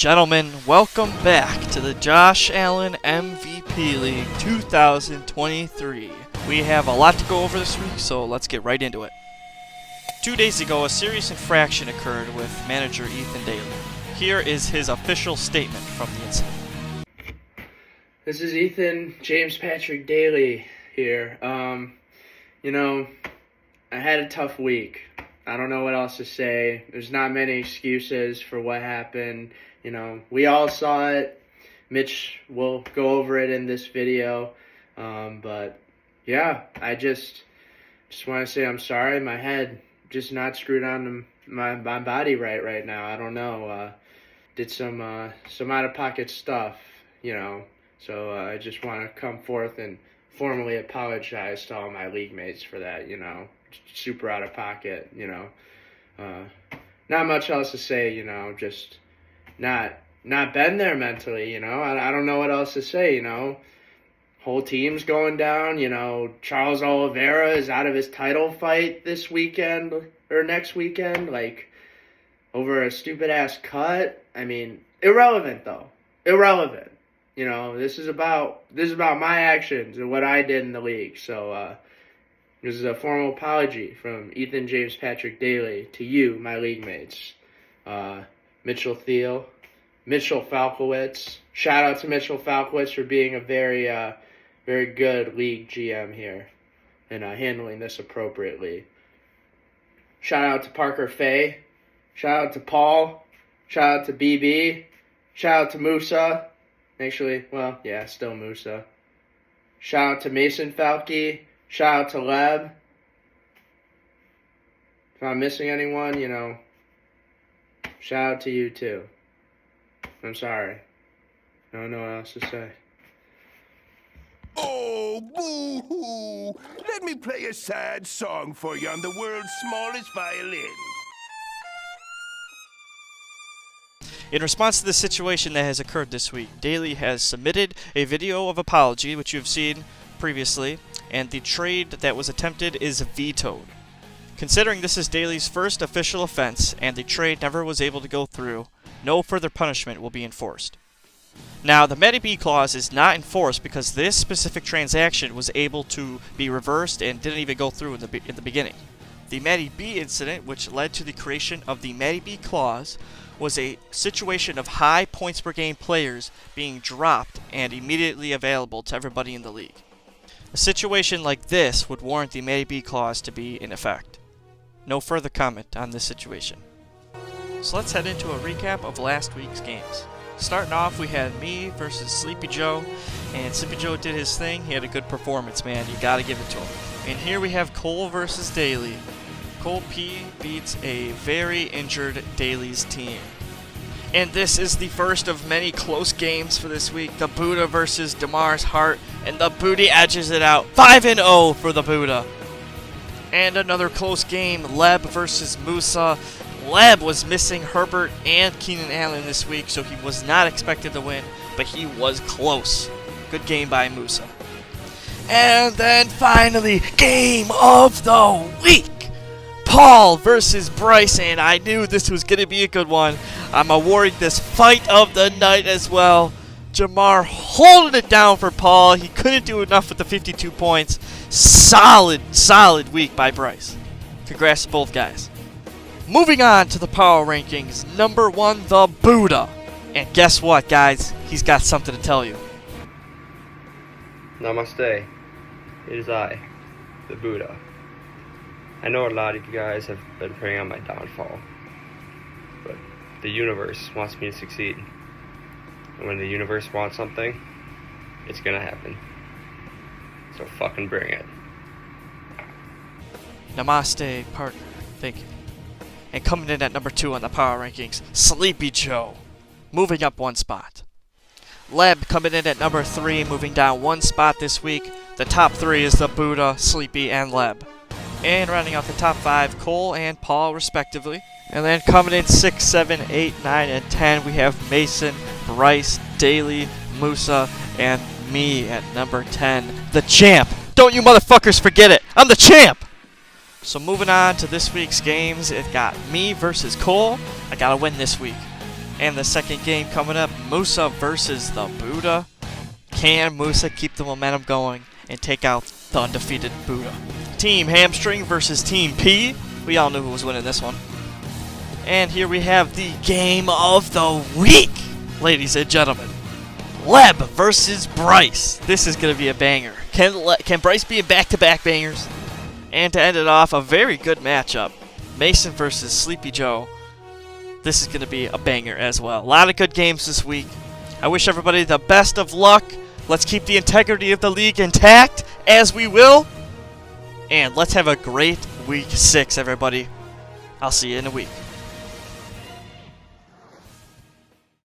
gentlemen, welcome back to the Josh Allen MVP League 2023. We have a lot to go over this week, so let's get right into it. 2 days ago, a serious infraction occurred with manager Ethan Daly. Here is his official statement from the incident. This is Ethan James Patrick Daly here. I had a tough week. I don't know what else to say. There's not many excuses for what happened. We all saw it. Mitch will go over it in this video. But yeah, I just want to say I'm sorry. My head just not screwed on to my body right now. I don't know. Did some out-of-pocket stuff, So I just want to come forth and formally apologize to all my league mates for that, super out of pocket, not much else to say, just not been there mentally, I don't know what else to say, whole team's going down, Charles Oliveira is out of his title fight this weekend or next weekend, over a stupid ass cut. I mean, irrelevant though, this is about my actions and what I did in the league. So this is a formal apology from Ethan James Patrick Daly to you, my league mates. Mitchell Falkowitz. Shout out to Mitchell Falkowitz for being a very good league GM here and handling this appropriately. Shout out to Parker Fay. Shout out to Paul. Shout out to BB. Shout out to Musa. Actually, still Musa. Shout out to Mason Falke. Shout out to Leb. If I'm missing anyone, shout out to you too. I'm sorry. I don't know what else to say. Oh, boo-hoo! Let me play a sad song for you on the world's smallest violin. In response to the situation that has occurred this week, Daly has submitted a video of apology, which you've seen previously, and the trade that was attempted is vetoed. Considering this is Daly's first official offense, and the trade never was able to go through, no further punishment will be enforced. Now, the Matty B clause is not enforced because this specific transaction was able to be reversed and didn't even go through in the beginning. The Matty B incident, which led to the creation of the Matty B clause, was a situation of high points per game players being dropped and immediately available to everybody in the league. A situation like this would warrant the Matty B clause to be in effect. No further comment on this situation. So let's head into a recap of last week's games. Starting off, we had me versus Sleepy Joe, and Sleepy Joe did his thing. He had a good performance, man. You gotta give it to him. And here we have Cole versus Daly. Cole P beats a very injured Daly's team. And this is the first of many close games for this week. The Buddha versus Damar's Hart, and the Booty edges it out. 5-0 for the Buddha. And another close game, Leb versus Musa. Leb was missing Herbert and Keenan Allen this week, so he was not expected to win, but he was close. Good game by Musa. And then finally, game of the week. Paul versus Bryce, and I knew this was going to be a good one. I'm awarding this fight of the night as well. Jamar holding it down for Paul. He couldn't do enough with the 52 points. Solid week by Bryce. Congrats to both guys. Moving on to the power rankings. Number 1, the Buddha. And guess what, guys? He's got something to tell you. Namaste. It is I, the Buddha. I know a lot of you guys have been praying on my downfall, but the universe wants me to succeed. And when the universe wants something, it's gonna happen. So fucking bring it. Namaste, partner. Thank you. And coming in at number 2 on the power rankings, Sleepy Joe. Moving up 1 spot. Leb coming in at number 3, moving down 1 spot this week. The top 3 is the Buddha, Sleepy, and Leb. And rounding out the top 5, Cole and Paul, respectively. And then coming in 6, 7, 8, 9, and 10, we have Mason, Bryce, Daly, Musa, and me at number 10, the champ. Don't you motherfuckers forget it. I'm the champ. So moving on to this week's games, it got me versus Cole. I gotta win this week. And the second game coming up, Musa versus the Buddha. Can Musa keep the momentum going and take out the undefeated Buddha? Team Hamstring versus Team P. We all knew who was winning this one. And here we have the game of the week, ladies and gentlemen. Leb versus Bryce. This is going to be a banger. Can Bryce be in back-to-back bangers? And to end it off, a very good matchup. Mason versus Sleepy Joe. This is going to be a banger as well. A lot of good games this week. I wish everybody the best of luck. Let's keep the integrity of the league intact, as we will. And let's have a great week 6, everybody. I'll see you in a week.